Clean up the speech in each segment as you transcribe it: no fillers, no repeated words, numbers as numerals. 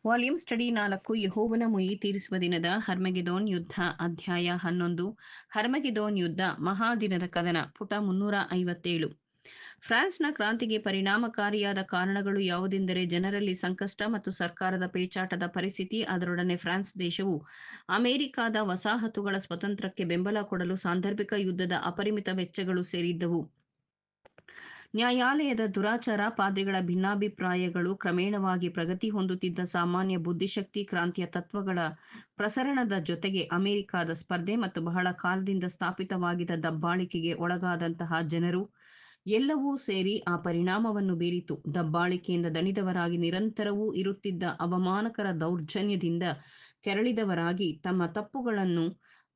Volume study 4 ಯೆಹೋವನ ಮುಯ್ಯಿ ತೀರಿಸುವ ದಿನದ ಹರ್ಮಗೆದೋನ್ ಯುದ್ಧ ಅಧ್ಯಾಯ 11 ಹರ್ಮಗೆದೋನ್ ಯುದ್ಧ ಮಹಾದಿನದ ಕದನ ಪುಟ 357. ಫ್ರಾನ್ಸ್ನ ಕ್ರಾಂತಿಗೆ ಪರಿಣಾಮಕಾರಿಯಾದ ಕಾರಣಗಳು ಯಾವುದೆಂದರೆ ಜನರಲ್ಲಿ ಸಂಕಷ್ಟ ಮತ್ತು ಸರ್ಕಾರದ ಪೇಚಾಟದ ಪರಿಸ್ಥಿತಿ. ಅದರೊಡನೆ ಫ್ರಾನ್ಸ್ ದೇಶವು ಅಮೆರಿಕಾದ ವಸಾಹತುಗಳ ಸ್ವತಂತ್ರಕ್ಕೆ ಬೆಂಬಲ ಕೊಡಲು ಸಾಂದರ್ಭಿಕ ಯುದ್ಧದ ಅಪರಿಮಿತ ವೆಚ್ಚಗಳು ಸೇರಿದ್ದವು. ನ್ಯಾಯಾಲಯದ ದುರಾಚಾರ, ಪಾದ್ರಿಗಳ ಭಿನ್ನಾಭಿಪ್ರಾಯಗಳು, ಕ್ರಮೇಣವಾಗಿ ಪ್ರಗತಿ ಹೊಂದುತ್ತಿದ್ದ ಸಾಮಾನ್ಯ ಬುದ್ಧಿಶಕ್ತಿ, ಕ್ರಾಂತಿಯ ತತ್ವಗಳ ಪ್ರಸರಣದ ಜೊತೆಗೆ ಅಮೆರಿಕಾದ ಸ್ಪರ್ಧೆ ಮತ್ತು ಬಹಳ ಕಾಲದಿಂದ ಸ್ಥಾಪಿತವಾಗಿದ್ದ ದಬ್ಬಾಳಿಕೆಗೆ ಒಳಗಾದಂತಹ ಜನರು ಎಲ್ಲವೂ ಸೇರಿ ಆ ಪರಿಣಾಮವನ್ನು ಬೀರಿತು. ದಬ್ಬಾಳಿಕೆಯಿಂದ ದಣಿದವರಾಗಿ, ನಿರಂತರವೂ ಇರುತ್ತಿದ್ದ ಅವಮಾನಕರ ದೌರ್ಜನ್ಯದಿಂದ ಕೆರಳಿದವರಾಗಿ, ತಮ್ಮ ತಪ್ಪುಗಳನ್ನು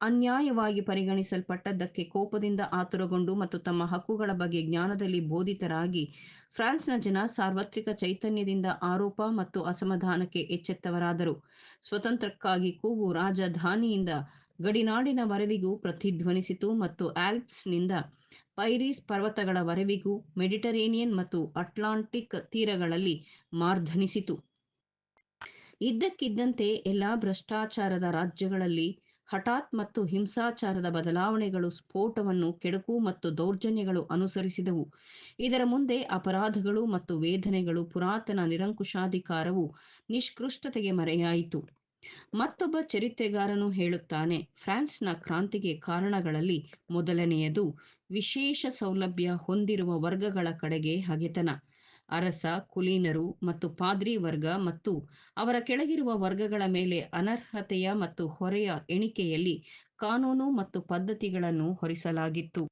ಅನ್ಯಾಯವಾಗಿ ಪರಿಗಣಿಸಲ್ಪಟ್ಟದ್ದಕ್ಕೆ ಕೋಪದಿಂದ ಆತುರಗೊಂಡು ಮತ್ತು ತಮ್ಮ ಹಕ್ಕುಗಳ ಬಗ್ಗೆ ಜ್ಞಾನದಲ್ಲಿ ಬೋಧಿತರಾಗಿ, ಫ್ರಾನ್ಸ್ನ ಜನ ಸಾರ್ವತ್ರಿಕ ಚೈತನ್ಯದಿಂದ ಆರೋಪ ಮತ್ತು ಅಸಮಾಧಾನಕ್ಕೆ ಎಚ್ಚೆತ್ತವರಾದರು. ಸ್ವತಂತ್ರಕ್ಕಾಗಿ ಕೂಗು ರಾಜಧಾನಿಯಿಂದ ಗಡಿನಾಡಿನವರೆವಿಗೂ ಪ್ರತಿಧ್ವನಿಸಿತು ಮತ್ತು ಆಲ್ಪ್ಸ್ನಿಂದ ಪೈರೀಸ್ ಪರ್ವತಗಳವರೆವಿಗೂ, ಮೆಡಿಟರೇನಿಯನ್ ಮತ್ತು ಅಟ್ಲಾಂಟಿಕ್ ತೀರಗಳಲ್ಲಿ ಮಾರ್ಧನಿಸಿತು. ಇದ್ದಕ್ಕಿದ್ದಂತೆ ಎಲ್ಲಾ ಭ್ರಷ್ಟಾಚಾರದ ರಾಜ್ಯಗಳಲ್ಲಿ ಹಠಾತ್ ಮತ್ತು ಹಿಂಸಾಚಾರದ ಬದಲಾವಣೆಗಳು ಸ್ಫೋಟವನ್ನು, ಕೆಡುಕು ಮತ್ತು ದೌರ್ಜನ್ಯಗಳು ಅನುಸರಿಸಿದವು. ಇದರ ಮುಂದೆ ಅಪರಾಧಗಳು ಮತ್ತು ವೇದನೆಗಳು, ಪುರಾತನ ನಿರಂಕುಶಾಧಿಕಾರವು ನಿಷ್ಕೃಷ್ಟತೆಗೆ ಮರೆಯಾಯಿತು. ಮತ್ತೊಬ್ಬ ಚರಿತ್ರೆಗಾರನು ಹೇಳುತ್ತಾನೆ, ಫ್ರಾನ್ಸ್ನ ಕ್ರಾಂತಿಗೆ ಕಾರಣಗಳಲ್ಲಿ ಮೊದಲನೆಯದು ವಿಶೇಷ ಸೌಲಭ್ಯ ಹೊಂದಿರುವ ವರ್ಗಗಳ ಕಡೆಗೆ ಹಗೆತನ. ಅರಸ, ಕುಲೀನರು ಮತ್ತು ಪಾದ್ರಿ ವರ್ಗ ಮತ್ತು ಅವರ ಕೆಳಗಿರುವ ವರ್ಗಗಳ ಮೇಲೆ ಅನರ್ಹತೆಯ ಮತ್ತು ಹೊರೆಯ ಎಣಿಕೆಯಲ್ಲಿ ಕಾನೂನು ಮತ್ತು ಪದ್ಧತಿಗಳನ್ನು ಹೊರಿಸಲಾಗಿತ್ತು.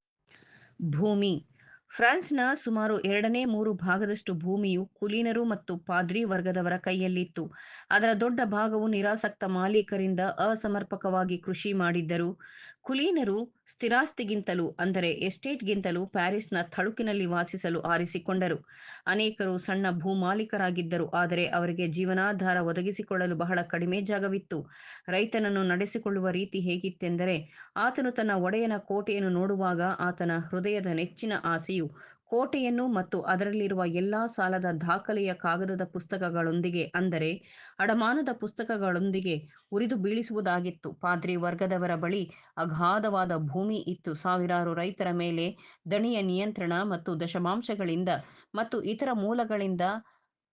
ಭೂಮಿ. ಫ್ರಾನ್ಸ್ನ ಸುಮಾರು 2/3 ಭಾಗದಷ್ಟು ಭೂಮಿಯು ಕುಲೀನರು ಮತ್ತು ಪಾದ್ರಿ ವರ್ಗದವರ ಕೈಯಲ್ಲಿತ್ತು. ಅದರ ದೊಡ್ಡ ಭಾಗವು ನಿರಾಸಕ್ತ ಮಾಲೀಕರಿಂದ ಅಸಮರ್ಪಕವಾಗಿ ಕೃಷಿ ಮಾಡಿದ್ದರು. ಕುಲೀನರು ಸ್ಥಿರಾಸ್ತಿಗಿಂತಲೂ, ಅಂದರೆ ಎಸ್ಟೇಟ್ಗಿಂತಲೂ, ಪ್ಯಾರಿಸ್ನ ತಳುಕಿನಲ್ಲಿ ವಾಸಿಸಲು ಆರಿಸಿಕೊಂಡರು. ಅನೇಕರು ಸಣ್ಣ ಭೂಮಾಲೀಕರಾಗಿದ್ದರು, ಆದರೆ ಅವರಿಗೆ ಜೀವನಾಧಾರ ಒದಗಿಸಿಕೊಳ್ಳಲು ಬಹಳ ಕಡಿಮೆ ಜಾಗವಿತ್ತು. ರೈತನನ್ನು ನಡೆಸಿಕೊಳ್ಳುವ ರೀತಿ ಹೇಗಿತ್ತೆಂದರೆ, ಆತನು ತನ್ನ ಒಡೆಯನ ಕೋಟೆಯನ್ನು ನೋಡುವಾಗ ಆತನ ಹೃದಯದ ನೆಚ್ಚಿನ ಆಸೆಯು ಕೋಟೆಯನ್ನು ಮತ್ತು ಅದರಲ್ಲಿರುವ ಎಲ್ಲಾ ಸಾಲದ ದಾಖಲೆಯ ಕಾಗದದ ಪುಸ್ತಕಗಳೊಂದಿಗೆ, ಅಂದರೆ ಅಡಮಾನದ ಪುಸ್ತಕಗಳೊಂದಿಗೆ ಉರಿದು ಬೀಳಿಸುವುದಾಗಿತ್ತು. ಪಾದ್ರಿ ವರ್ಗದವರ ಬಳಿ ಅಗಾಧವಾದ ಭೂಮಿ ಇತ್ತು. ಸಾವಿರಾರು ರೈತರ ಮೇಲೆ ದಣಿಯ ನಿಯಂತ್ರಣ ಮತ್ತು ದಶಮಾಂಶಗಳಿಂದ ಮತ್ತು ಇತರ ಮೂಲಗಳಿಂದ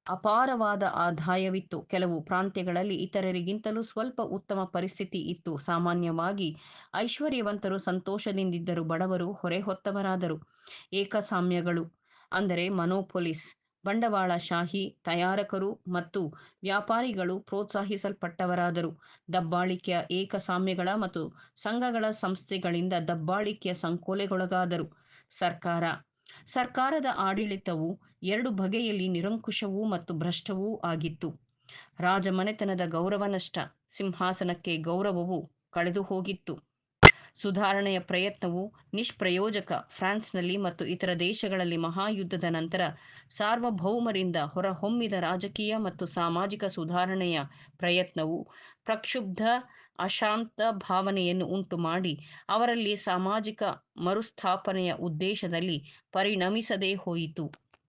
ಅಪಾರವಾದ ಆದಾಯವಿತ್ತು. ಕೆಲವು ಪ್ರಾಂತ್ಯಗಳಲ್ಲಿ ಇತರರಿಗಿಂತಲೂ ಸ್ವಲ್ಪ ಉತ್ತಮ ಪರಿಸ್ಥಿತಿ ಇತ್ತು. ಸಾಮಾನ್ಯವಾಗಿ ಐಶ್ವರ್ಯವಂತರು ಸಂತೋಷದಿಂದಿದ್ದರು, ಬಡವರು ಹೊರೆ ಹೊತ್ತವರಾದರು. ಏಕಸ್ವಾಮ್ಯಗಳು, ಅಂದರೆ ಮೊನೊಪೊಲಿಸ್, ಬಂಡವಾಳಶಾಹಿ ತಯಾರಕರು ಮತ್ತು ವ್ಯಾಪಾರಿಗಳು ಪ್ರೋತ್ಸಾಹಿಸಲ್ಪಟ್ಟವರಾದರು. ದಬ್ಬಾಳಿಕೆಯ ಏಕಸ್ವಾಮ್ಯಗಳ ಮತ್ತು ಸಂಘಗಳ ಸಂಸ್ಥೆಗಳಿಂದ ದಬ್ಬಾಳಿಕೆಯ ಸಂಕೋಲೆಗೊಳಗಾದರು. ಸರ್ಕಾರದ ಆಡಳಿತವು 2 ಬಗೆಯಲ್ಲಿ ನಿರಂಕುಶವೂ ಮತ್ತು ಭ್ರಷ್ಟವೂ ಆಗಿತ್ತು. ರಾಜಮನೆತನದ ಗೌರವ ನಷ್ಟ, ಸಿಂಹಾಸನಕ್ಕೆ ಗೌರವವು ಕಳೆದು ಹೋಗಿತ್ತು. ಸುಧಾರಣೆಯ ಪ್ರಯತ್ನವು ನಿಷ್ಪ್ರಯೋಜಕ. ಫ್ರಾನ್ಸ್ನಲ್ಲಿ ಮತ್ತು ಇತರ ದೇಶಗಳಲ್ಲಿ ಮಹಾಯುದ್ಧದ ನಂತರ ಸಾರ್ವಭೌಮರಿಂದ ಹೊರಹೊಮ್ಮಿದ ರಾಜಕೀಯ ಮತ್ತು ಸಾಮಾಜಿಕ ಸುಧಾರಣೆಯ ಪ್ರಯತ್ನವು ಪ್ರಕ್ಷುಬ್ಧ ಅಶಾಂತ ಭಾವನೆಯನ್ನು ಉಂಟುಮಾಡಿ ಅವರಲ್ಲಿ ಸಾಮಾಜಿಕ ಮರುಸ್ಥಾಪನೆಯ ಉದ್ದೇಶದಲ್ಲಿ ಪರಿಣಮಿಸದೆ ಹೋಯಿತು.